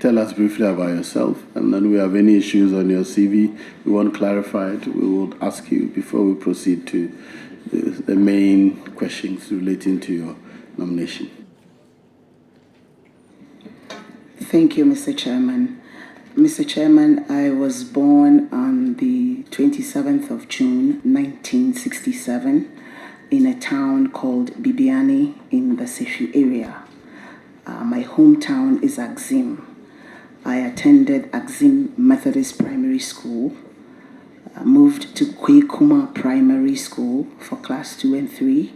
tell us briefly about yourself, and then we have any issues on your CV we want clarified, we will ask you before we proceed to the main questions relating to your nomination. Thank you, Mr. Chairman. Mr. Chairman, I was born on the 27th of June, 1967, in a town called Bibiani in the Sefiu area. My hometown is Axim. I attended Axim Methodist Primary School, moved to Kwekuma Primary School for class 2 and 3,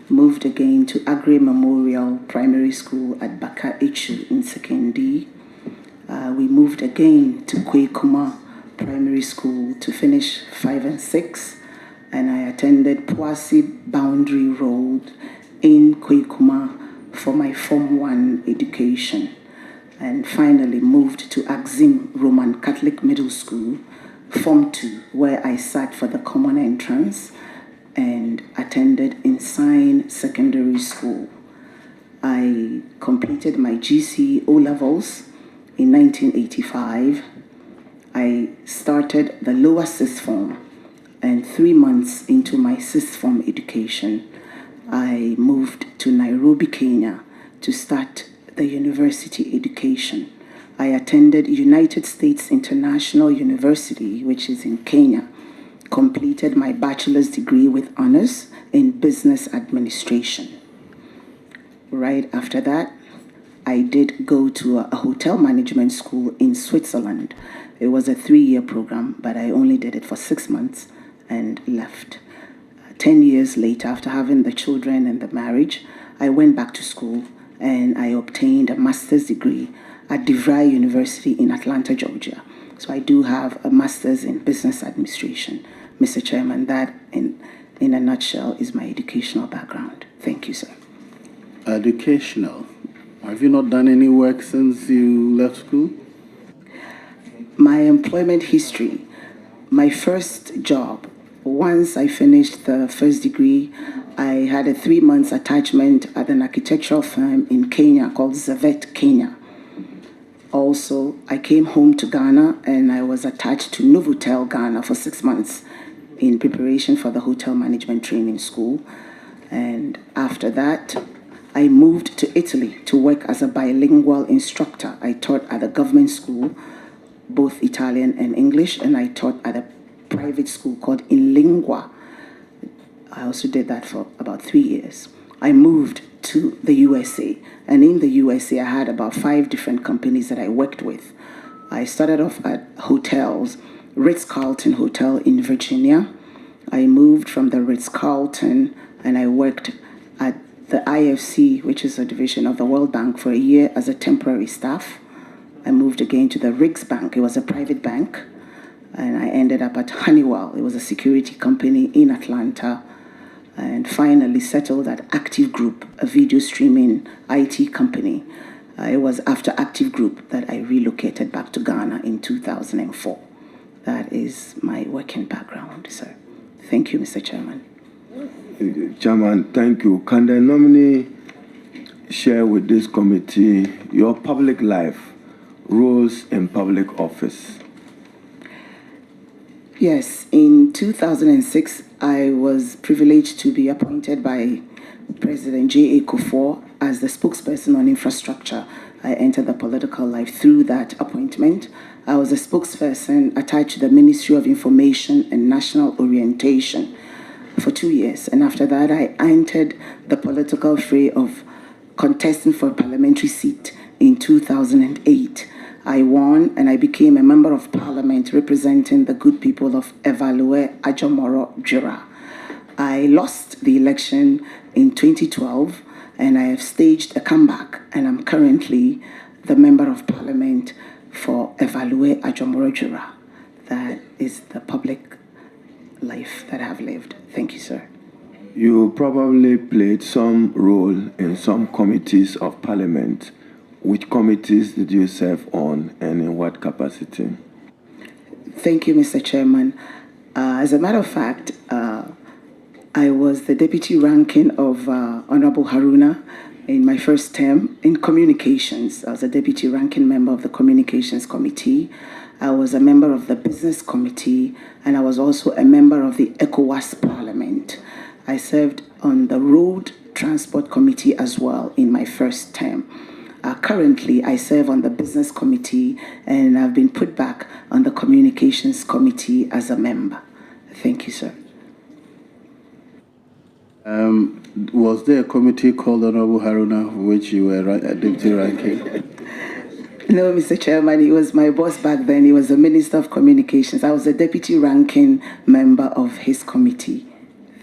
moved again to Agri Memorial Primary School at Baka Echu in Sekendi. We moved again to Kwekuma Primary School to finish 5 and 6, and I attended Pwasi Boundary Road in Kwekuma for my Form 1 education, and finally moved to Axim Roman Catholic Middle School, Form 2, where I sat for the common entrance and attended Insine Secondary School. I completed my GCE O-levels in 1985. I started the lower sixth form, and 3 months into my sixth form education, I moved to Nairobi, Kenya to start the university education. I attended United States International University, which is in Kenya, completed my bachelor's degree with honors in business administration. Right after that, I did go to a hotel management school in Switzerland. It was a 3-year program, but I only did it for 6 months and left. 10 years later, after having the children and the marriage, I went back to school and I obtained a master's degree at DeVry University in Atlanta, Georgia. So I do have a master's in business administration. Mr. Chairman, that in a nutshell is my educational background. Thank you, sir. Educational. Have you not done any work since you left school? My employment history, my first job, once I finished the first degree, I had a 3 months attachment at an architectural firm in Kenya called Zavet Kenya. Also, I came home to Ghana and I was attached to Novotel Ghana for 6 months in preparation for the hotel management training school. And after that, I moved to Italy to work as a bilingual instructor. I taught at a government school, both Italian and English, and I taught at a private school called In Lingua. I also did that for about 3 years. I moved to the USA, and in the USA, I had about 5 different companies that I worked with. I started off at hotels, Ritz-Carlton Hotel in Virginia. I moved from the Ritz-Carlton and I worked at the IFC, which is a division of the World Bank, for a year as a temporary staff. I moved again to the Riggs Bank. It was a private bank. And I ended up at Honeywell. It was a security company in Atlanta. And finally settled at Active Group, a video streaming IT company. It was after Active Group that I relocated back to Ghana in 2004. That is my working background, sir. Thank you, Mr. Chairman. Chairman, thank you. Can the nominee share with this committee your public life, roles in public office? Yes, in 2006, I was privileged to be appointed by President J.A. Kufuor as the spokesperson on infrastructure. I entered the political life through that appointment. I was a spokesperson attached to the Ministry of Information and National Orientation for 2 years. And after that, I entered the political fray of contesting for a parliamentary seat in 2008. I won and I became a member of parliament representing the good people of Evalue Ajomoro Jura. I lost the election in 2012 and I have staged a comeback, and I'm currently the member of parliament for Evalue Ajomoro Jura. That is the public life that I have lived. Thank you, sir. You probably played some role in some committees of parliament. Which committees did you serve on and in what capacity? Thank you, Mr. Chairman. As a matter of fact, I was the deputy ranking of Honorable Haruna in my first term in communications. I was a deputy ranking member of the communications committee. I was a member of the business committee, and I was also a member of the ECOWAS parliament. I served on the road transport committee as well in my first term. Currently, I serve on the business committee, and I've been put back on the communications committee as a member. Thank you, sir. Was there a committee called Honorable Haruna, which you were deputy ranking? No, Mr. Chairman, he was my boss back then. He was the Minister of Communications. I was a deputy ranking member of his committee.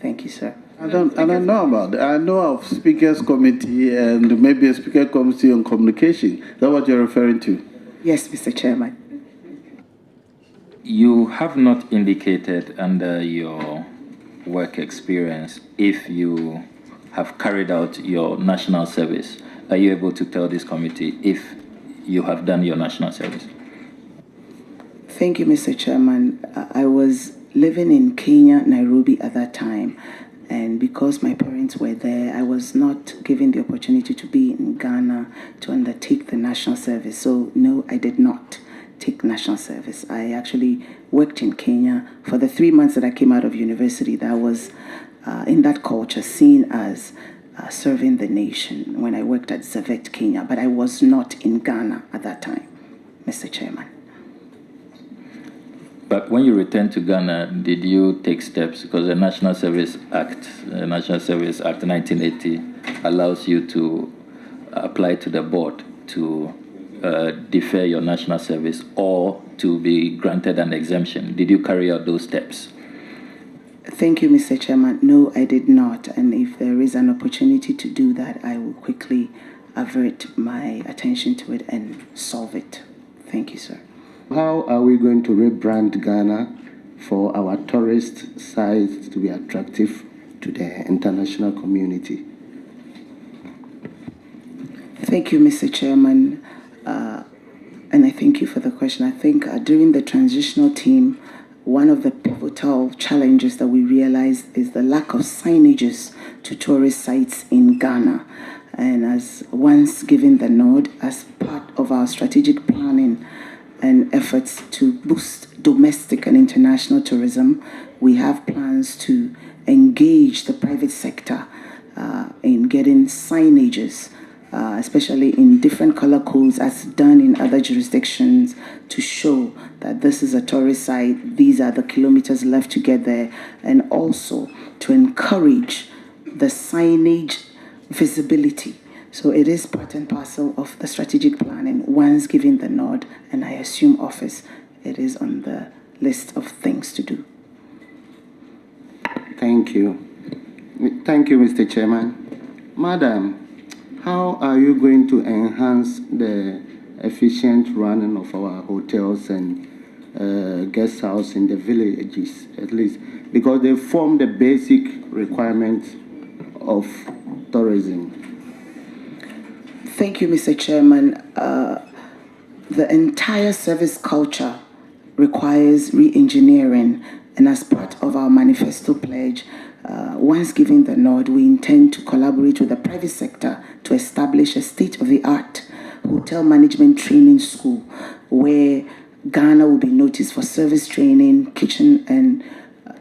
Thank you, sir. I don't know about that. I know of Speakers Committee and maybe a Speaker Committee on Communication. Is that what you're referring to? Yes, Mr. Chairman. You have not indicated under your work experience if you have carried out your national service. Are you able to tell this committee if you have done your national service? Thank you, Mr. Chairman. I was living in Kenya, Nairobi at that time, and because my parents were there, I was not given the opportunity to be in Ghana to undertake the national service. So, no, I did not take national service. I actually worked in Kenya for the 3 months that I came out of university. That was in that culture seen as serving the nation when I worked at Zavet, Kenya, but I was not in Ghana at that time, Mr. Chairman. But when you returned to Ghana, did you take steps? Because the National Service Act 1980, allows you to apply to the board to defer your national service or to be granted an exemption. Did you carry out those steps? Thank you, Mr. Chairman. No, I did not. And if there is an opportunity to do that, I will quickly avert my attention to it and solve it. Thank you, sir. How are we going to rebrand Ghana for our tourist sites to be attractive to the international community? Thank you, Mr. Chairman. And I thank you for the question. I think during the transitional team, one of the pivotal challenges that we realized is the lack of signages to tourist sites in Ghana. And as once given the nod, as part of our strategic planning and efforts to boost domestic and international tourism, we have plans to engage the private sector in getting signages, especially in different color codes as done in other jurisdictions, to show that this is a tourist site, these are the kilometers left to get there, and also to encourage the signage visibility. So it is part and parcel of the strategic planning. Once given the nod and I assume office, it is on the list of things to do. Thank you. Thank you, Mr. Chairman. Madam, how are you going to enhance the efficient running of our hotels and guest house in the villages, at least? Because they form the basic requirements of tourism. Thank you, Mr. Chairman. The entire service culture requires re-engineering, and as part of our manifesto pledge, once given the nod, we intend to collaborate with the private sector to establish a state-of-the-art hotel management training school where Ghana will be noticed for service training, kitchen, and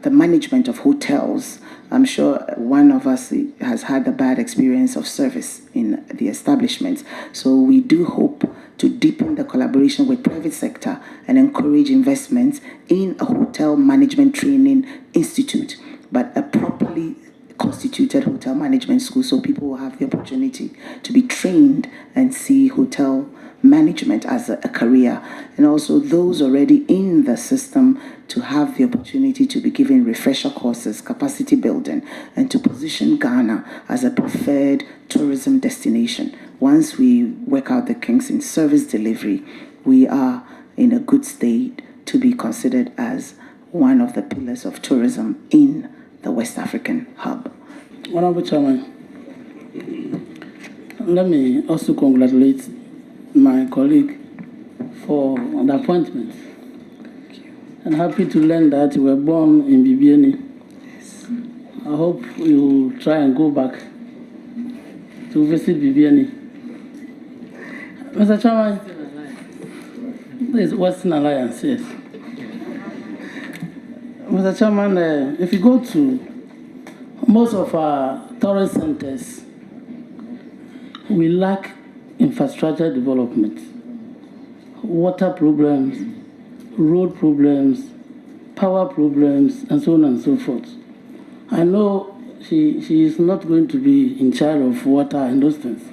the management of hotels. I'm sure one of us has had a bad experience of service in the establishments. So we do hope to deepen the collaboration with private sector and encourage investments in a hotel management training institute, but a properly constituted hotel management school, so people will have the opportunity to be trained and see hotel management as a career, and also those already in the system to have the opportunity to be given refresher courses, capacity building, and to position Ghana as a preferred tourism destination. Once we work out the kinks in service delivery, we are in a good state to be considered as one of the pillars of tourism in the West African hub. Honorable Chairman, let me also congratulate my colleague for the appointment. I'm happy to learn that you were born in Bibiani. Yes. I hope you try and go back to visit Bibiani. Mr. Chairman, this is Western Alliance, yes. Mr. Chairman, if you go to most of our tourist centers, we lack infrastructure development, water problems, road problems, power problems, and so on and so forth. I know she is not going to be in charge of water and those things,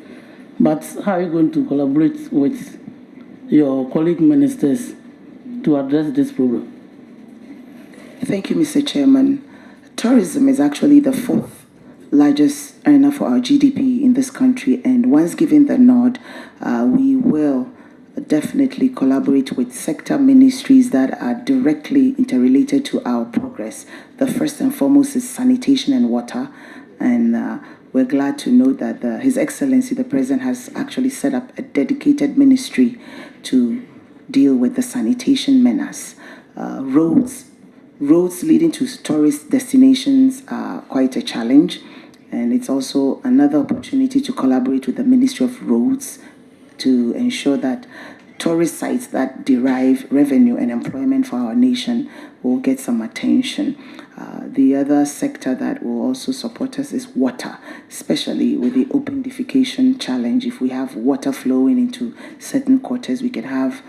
but how are you going to collaborate with your colleague ministers to address this problem? Thank you, Mr. Chairman. Tourism is actually the fourth largest earner for our GDP in this country, and once given the nod, we will definitely collaborate with sector ministries that are directly interrelated to our progress. The first and foremost is sanitation and water, and we're glad to know that His Excellency the President has actually set up a dedicated ministry to deal with the sanitation menace. Roads leading to tourist destinations are quite a challenge, and it's also another opportunity to collaborate with the Ministry of Roads to ensure that tourist sites that derive revenue and employment for our nation will get some attention. The other sector that will also support us is water, especially with the open defecation challenge. If we have water flowing into certain quarters, we can have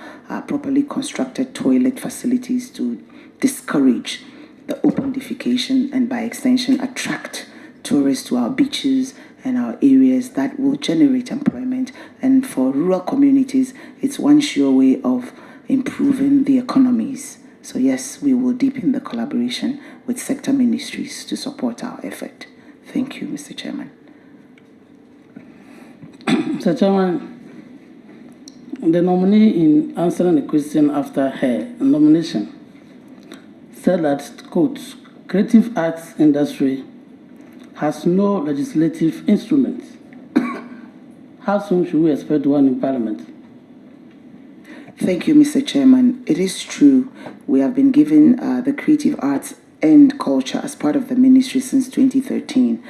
properly constructed toilet facilities to discourage the open defecation and by extension attract tourists to our beaches and our areas that will generate employment. And for rural communities, it's one sure way of improving the economies. So yes, we will deepen the collaboration with sector ministries to support our effort. Thank you, Mr. Chairman. Mr. Chairman, the nominee, in answering the question after her nomination, said that, quote, creative arts industry has no legislative instrument. How soon should we expect one in Parliament? Thank you, Mr. Chairman. It is true, we have been given the creative arts and culture as part of the ministry since 2013.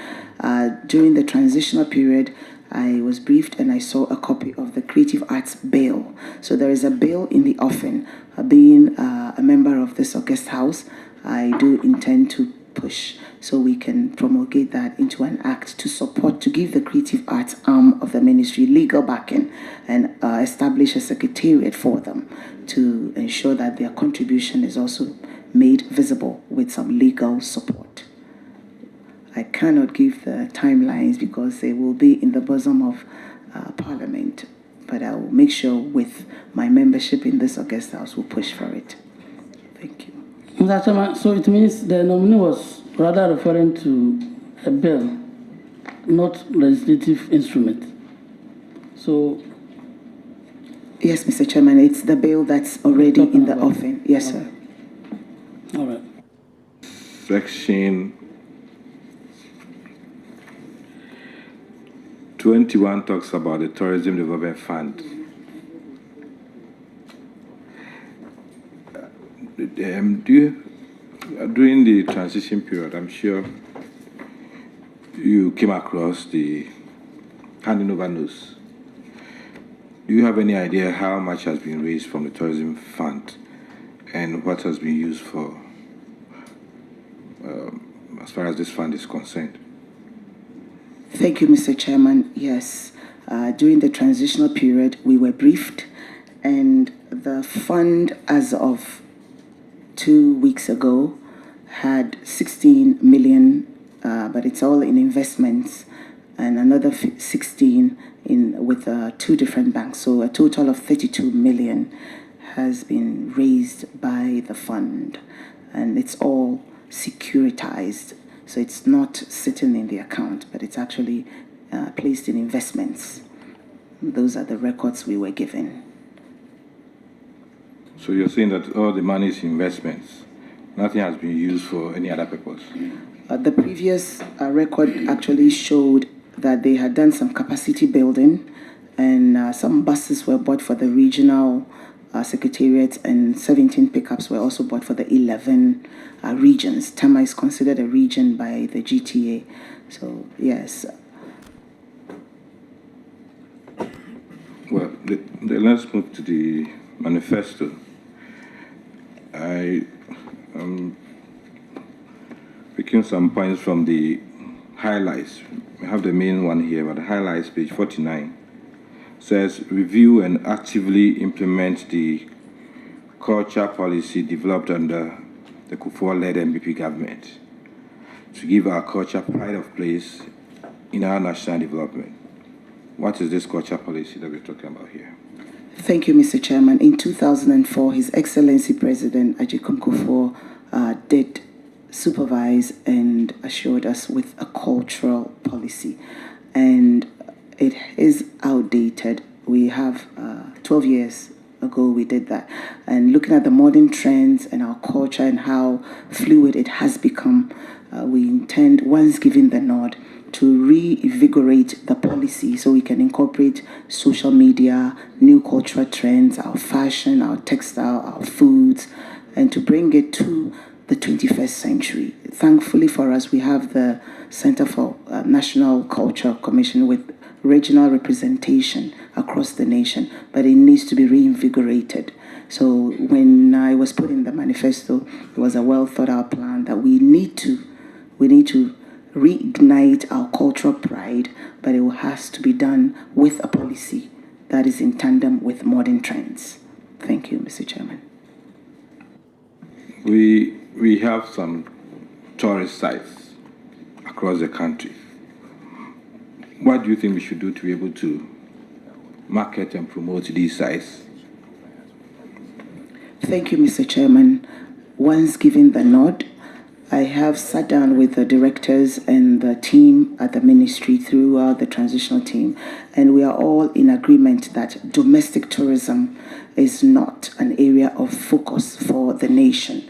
During the transitional period, I was briefed and I saw a copy of the Creative Arts Bill. So there is a bill in the offing. Being a member of this august house, I do intend to push so we can promulgate that into an act to support, to give the creative arts arm of the ministry legal backing and establish a secretariat for them to ensure that their contribution is also made visible with some legal support. I cannot give the timelines because they will be in the bosom of Parliament, but I will make sure with my membership in this august house will push for it. Thank you. Mr. Chairman, so it means the nominee was rather referring to a bill, not legislative instrument. So, yes, Mr. Chairman, it's the bill that's already in the offing. Yes, sir. All right. Section 21 talks about the Tourism Development Fund. During the transition period, I'm sure you came across the handing over notes. Do you have any idea how much has been raised from the Tourism Fund and what has been used for as far as this fund is concerned? Thank you, Mr. Chairman. Yes, during the transitional period, we were briefed, and the fund, as of 2 weeks ago, had 16 million, but it's all in investments, and another 16 with 2 different banks. So a total of 32 million has been raised by the fund, and it's all securitized. So it's not sitting in the account, but it's actually placed in investments. Those are the records we were given. So you're saying that all the money is investments, nothing has been used for any other purpose? The previous record actually showed that they had done some capacity building, and some buses were bought for the regional secretariats, and 17 pickups were also bought for the 11 regions. Tama is considered a region by the GTA. So, yes. let's move to the manifesto. I am picking some points from the highlights. We have the main one here, but the highlights, page 49, says review and actively implement the culture policy developed under the Kufuor-led MPP government to give our culture pride of place in our national development. What is this culture policy that we're talking about here? Thank you, Mr. Chairman. In 2004, His Excellency President Ajikun Kufuor did supervise and assured us with a cultural policy. And it is outdated. We have 12 years ago we did that. And looking at the modern trends and our culture and how fluid it has become, we intend, once given the nod, to reinvigorate the policy so we can incorporate social media, new cultural trends, our fashion, our textile, our foods, and to bring it to the 21st century. Thankfully for us, we have the Center for National Culture Commission with regional representation across the nation, but it needs to be reinvigorated. So when I was putting the manifesto, it was a well thought out plan that we need to reignite our cultural pride, but it has to be done with a policy that is in tandem with modern trends. Thank you, Mr. Chairman. We have some tourist sites across the country. What do you think we should do to be able to market and promote these sites? Thank you, Mr. Chairman. Once given the nod, I have sat down with the directors and the team at the ministry throughout the transitional team, and we are all in agreement that domestic tourism is not an area of focus for the nation.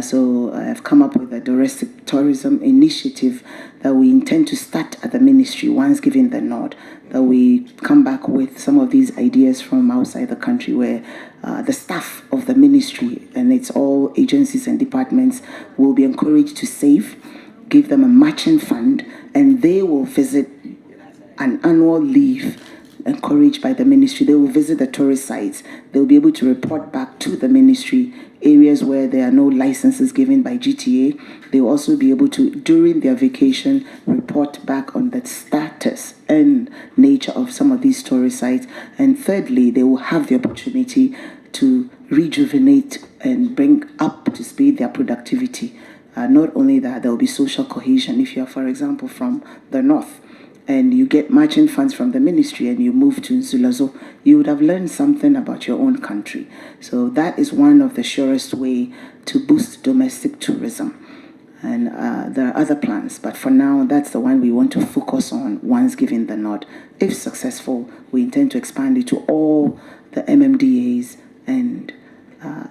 So I have come up with a domestic tourism initiative that we intend to start at the ministry once given the nod, that we come back with some of these ideas from outside the country where the staff of the ministry, and it's all agencies and departments, will be encouraged to save, give them a matching fund, and they will visit an annual leave encouraged by the ministry. They will visit the tourist sites. They'll be able to report back to the ministry areas where there are no licenses given by GTA. They will also be able to, during their vacation, report back on the status and nature of some of these tourist sites. And thirdly, they will have the opportunity to rejuvenate and bring up to speed their productivity. Not only that, there will be social cohesion. If you are, for example, from the north, and you get matching funds from the ministry and you move to Nzulazo, you would have learned something about your own country. So that is one of the surest way to boost domestic tourism. And there are other plans, but for now, that's the one we want to focus on once given the nod. If successful, we intend to expand it to all the MMDAs and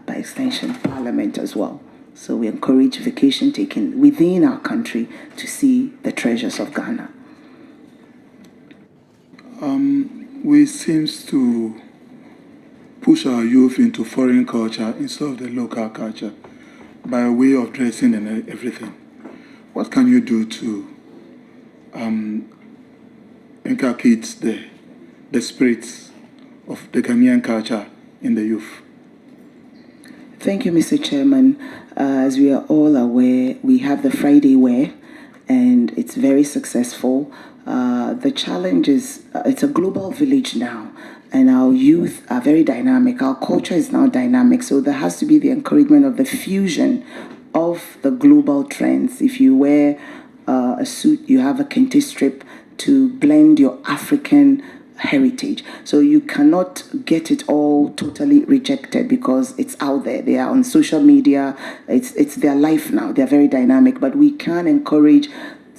by extension, Parliament as well. So we encourage vacation taking within our country to see the treasures of Ghana. We seems to push our youth into foreign culture instead of the local culture by way of dressing and everything. What can you do to inculcate the spirits of the Ghanaian culture in the youth? Thank you, Mr. Chairman. As we are all aware, we have the Friday Wear, and it's very successful. The challenge is it's a global village now, and our youth are very dynamic. Our culture is now dynamic, so there has to be the encouragement of the fusion of the global trends. If you wear a suit, you have a kente strip to blend your African heritage. So you cannot get it all totally rejected because it's out there. They are on social media. It's their life now. They're very dynamic, but we can encourage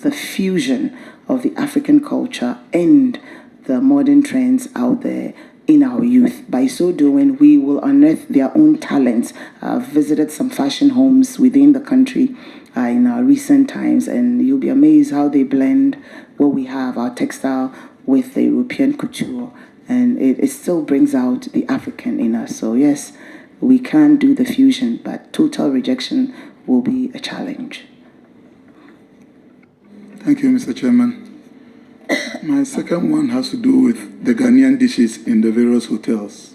the fusion of the African culture and the modern trends out there in our youth. By so doing, we will unearth their own talents. I've visited some fashion homes within the country in our recent times, and you'll be amazed how they blend what we have, our textile, with the European couture, and it still brings out the African in us. So yes, we can do the fusion, but total rejection will be a challenge. Thank you, Mr. Chairman. My second one has to do with the Ghanaian dishes in the various hotels.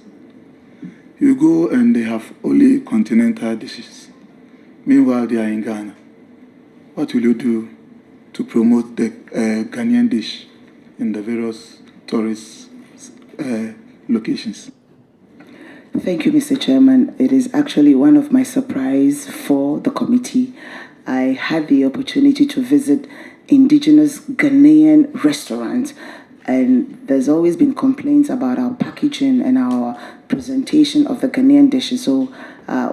You go and they have only continental dishes. Meanwhile, they are in Ghana. What will you do to promote the Ghanaian dish in the various tourist locations? Thank you, Mr. Chairman. It is actually one of my surprise for the committee. I had the opportunity to visit indigenous Ghanaian restaurants, and there's always been complaints about our packaging and our presentation of the Ghanaian dishes. So,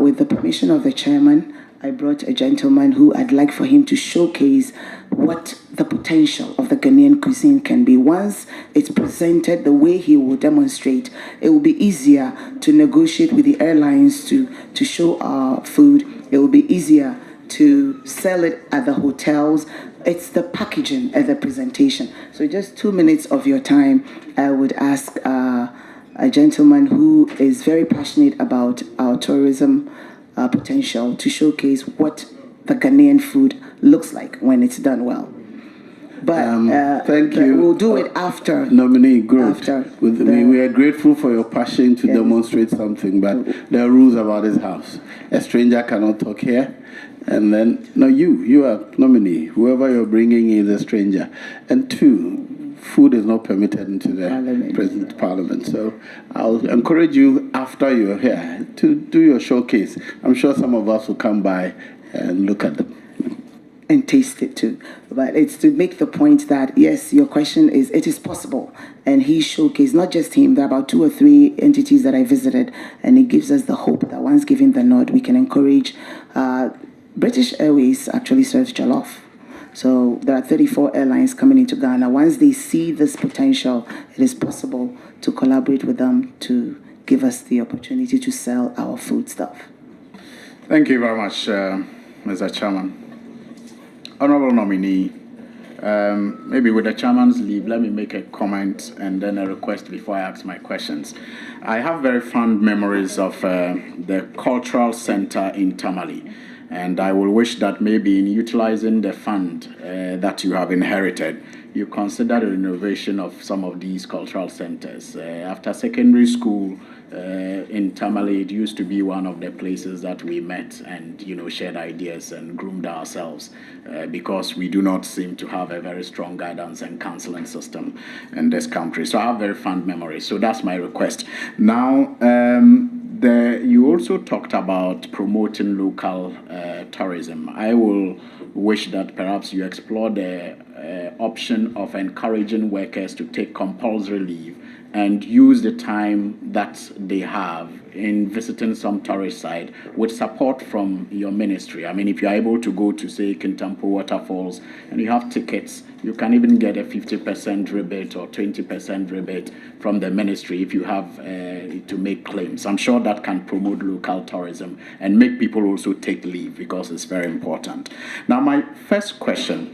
with the permission of the chairman, I brought a gentleman who I'd like for him to showcase what the potential of the Ghanaian cuisine can be. Once it's presented the way he will demonstrate, it will be easier to negotiate with the airlines to show our food. It will be easier to sell it at the hotels. It's the packaging and the presentation. So just 2 minutes of your time, I would ask a gentleman who is very passionate about our tourism potential to showcase what the Ghanaian food looks like when it's done well. But thank you. We'll do it after. Nominee, good. After We are grateful for your passion to demonstrate something, but there are rules about this house. A stranger cannot talk here. And then, no, you are nominee. Whoever you're bringing is a stranger. And two, food is not permitted into the President's Parliament. So I'll encourage you after you're here to do your showcase. I'm sure some of us will come by and look at them. And taste it too. But it's to make the point that, yes, your question is, it is possible. And he showcased, not just him, there are about 2 or 3 entities that I visited, and it gives us the hope that once given the nod, we can encourage. British Airways actually serves jollof. So there are 34 airlines coming into Ghana. Once they see this potential, it is possible to collaborate with them to give us the opportunity to sell our food stuff. Thank you very much, Mr. Chairman. Honorable nominee, maybe with the chairman's leave, let me make a comment and then a request before I ask my questions. I have very fond memories of the cultural center in Tamale, and I will wish that maybe in utilizing the fund that you have inherited, you consider the renovation of some of these cultural centers. After secondary school, in Tamale, it used to be one of the places that we met and, shared ideas and groomed ourselves because we do not seem to have a very strong guidance and counseling system in this country. So I have very fond memories. So that's my request. Now, you also talked about promoting local tourism. I will wish that perhaps you explore the option of encouraging workers to take compulsory leave and use the time that they have in visiting some tourist site with support from your ministry. I mean, if you're able to go to, say, Kintampo Waterfalls and you have tickets, you can even get a 50% rebate or 20% rebate from the ministry if you have to make claims. I'm sure that can promote local tourism and make people also take leave because it's very important. Now, my first question,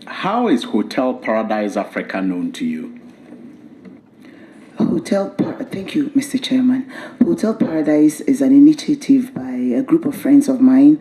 how is Hotel Paradise Africa known to you? Thank you, Mr. Chairman. Hotel Paradise is an initiative by a group of friends of mine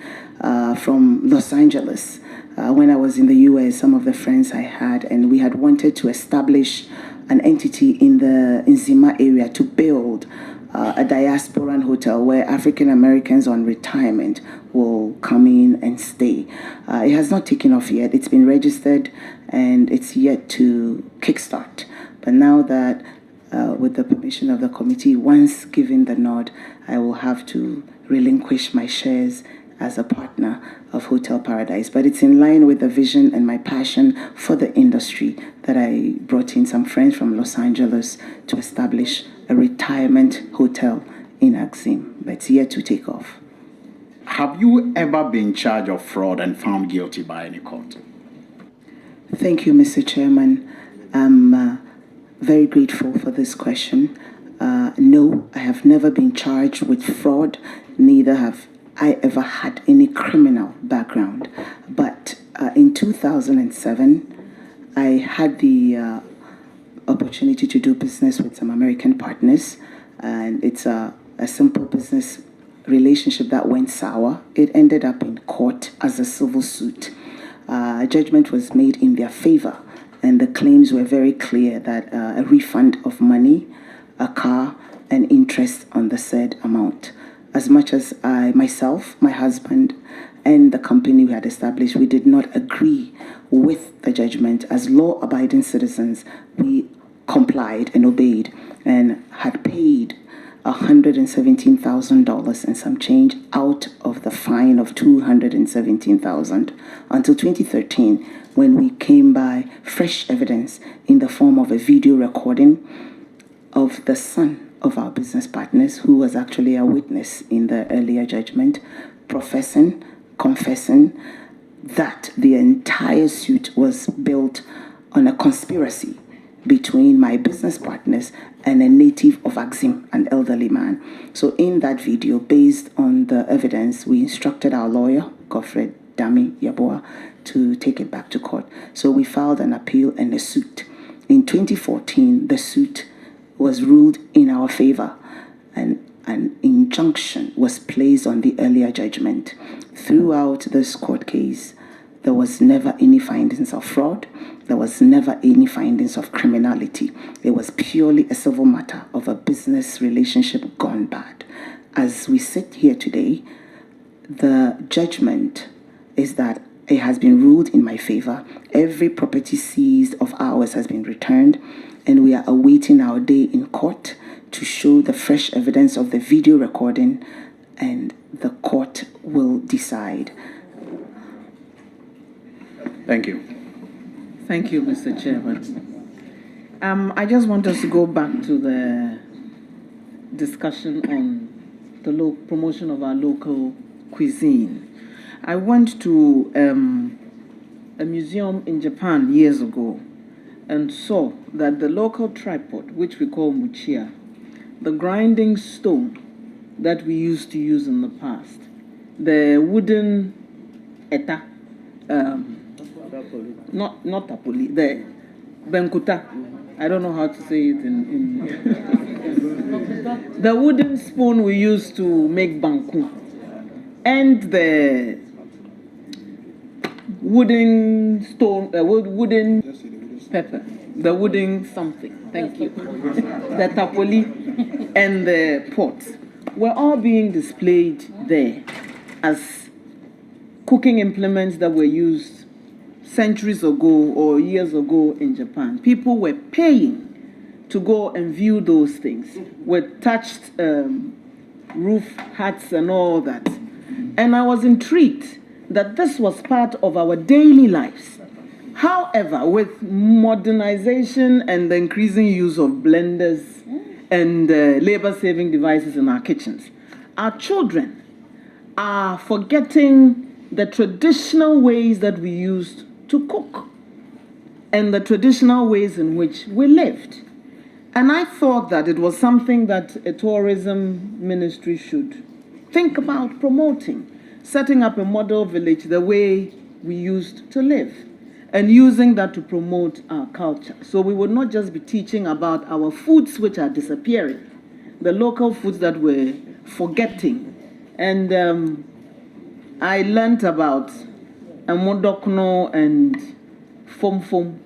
from Los Angeles. When I was in the US, some of the friends I had, and we had wanted to establish an entity in the Nzima area to build a diasporan hotel where African Americans on retirement will come in and stay. It has not taken off yet. It's been registered and it's yet to kickstart. But now that with the permission of the committee, once given the nod, I will have to relinquish my shares as a partner of Hotel Paradise. But it's in line with the vision and my passion for the industry that I brought in some friends from Los Angeles to establish a retirement hotel in Axim. But it's yet to take off. Have you ever been charged of fraud and found guilty by any court? Thank you, Mr. Chairman. I'm very grateful for this question. No, I have never been charged with fraud, neither have I ever had any criminal background. But in 2007, I had the opportunity to do business with some American partners, and it's a simple business relationship that went sour. It ended up in court as a civil suit. Judgment was made in their favor, and the claims were very clear that a refund of money, a car, and interest on the said amount. As much as I, myself, my husband, and the company we had established, we did not agree with the judgment. As law-abiding citizens, we complied and obeyed and had paid $117,000 and some change out of the fine of $217,000 until 2013, when we came by fresh evidence in the form of a video recording of the son of our business partners, who was actually a witness in the earlier judgment, confessing that the entire suit was built on a conspiracy between my business partners and a native of Axim, an elderly man. So in that video, based on the evidence, we instructed our lawyer, Godfred Dami Yaboa, to take it back to court. So we filed an appeal and a suit. In 2014, the suit was ruled in our favor, and an injunction was placed on the earlier judgment. Throughout this court case, there was never any findings of fraud. There was never any findings of criminality. It was purely a civil matter of a business relationship gone bad. As we sit here today, the judgment is that it has been ruled in my favor. Every property seized of ours has been returned, and we are awaiting our day in court to show the fresh evidence of the video recording, and the court will decide. Thank you. Thank you, Mr. Chairman. I just want us to go back to the discussion on the promotion of our local cuisine. I went to a museum in Japan years ago and saw that the local tripod, which we call muchia, the grinding stone that we used to use in the past, the wooden eta, not tapoli, the benkuta. I don't know how to say it in the wooden spoon we used to make banku, and the wooden stone, wooden pepper, the wooden something. Thank you. The tapoli and the pot were all being displayed there as cooking implements that were used centuries ago or years ago in Japan. People were paying to go and view those things with thatched roof huts and all that. And I was intrigued that this was part of our daily lives. However, with modernization and the increasing use of blenders and labor-saving devices in our kitchens, our children are forgetting the traditional ways that we used to cook and the traditional ways in which we lived. And I thought that it was something that a tourism ministry should think about promoting, setting up a model village the way we used to live, and using that to promote our culture. So we would not just be teaching about our foods which are disappearing, the local foods that we're forgetting. And I learned about Modokno and Fom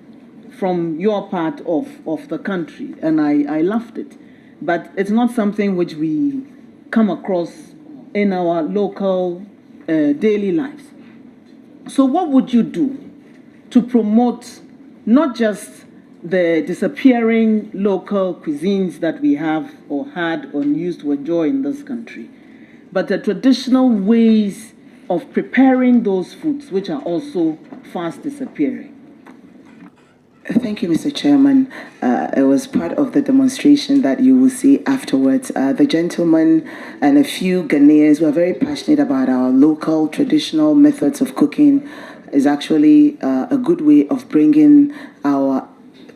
from your part of the country, and I loved it. But it's not something which we come across in our local daily lives. So what would you do to promote not just the disappearing local cuisines that we have or had or used to enjoy in this country, but the traditional ways of preparing those foods which are also fast disappearing? Thank you, Mr. Chairman. It was part of the demonstration that you will see afterwards. The gentleman and a few Ghanaians who are very passionate about our local traditional methods of cooking is actually a good way of bringing our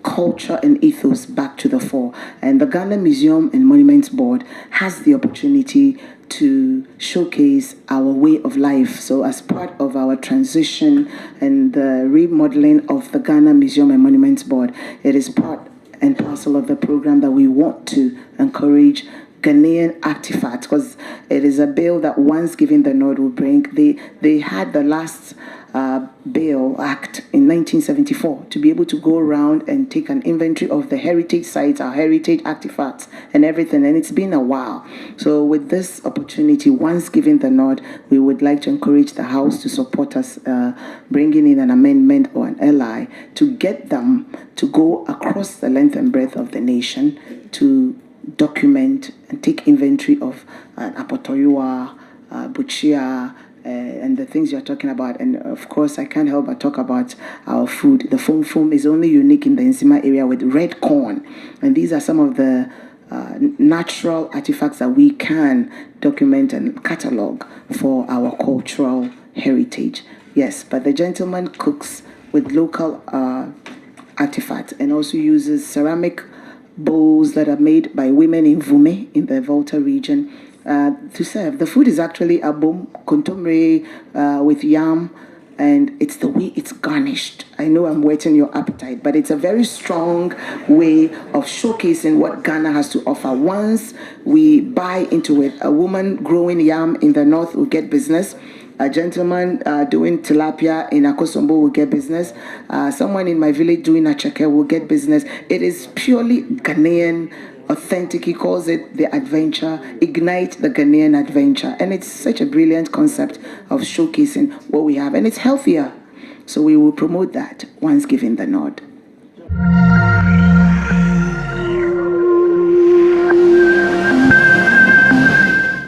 culture and ethos back to the fore. And the Ghana Museum and Monuments Board has the opportunity to showcase our way of life. So as part of our transition and the remodeling of the Ghana Museum and Monuments Board, it is part and parcel of the program that we want to encourage Ghanaian artifacts, because it is a bill that once given the nod will bring. They had the last Bill Act in 1974 to be able to go around and take an inventory of the heritage sites, our heritage artifacts, and everything. And it's been a while. So with this opportunity, once given the nod, we would like to encourage the House to support us bringing in an amendment or an ally to get them to go across the length and breadth of the nation to document and take inventory of Apotoriwa, Buchia, and the things you're talking about. And of course, I can't help but talk about our food. The fom is only unique in the Nzima area with red corn. And these are some of the natural artifacts that we can document and catalog for our cultural heritage. Yes, but the gentleman cooks with local artifacts and also uses ceramic bowls that are made by women in Vume in the Volta region to serve. The food is actually abom, kontomre with yam, and it's the way it's garnished. I know I'm whetting your appetite, but it's a very strong way of showcasing what Ghana has to offer. Once we buy into it, a woman growing yam in the north will get business. A gentleman doing tilapia in Akosombo will get business. Someone in my village doing acheke will get business. It is purely Ghanaian, authentic. He calls it the adventure, ignite the Ghanaian adventure. And it's such a brilliant concept of showcasing what we have. And it's healthier. So we will promote that once given the nod.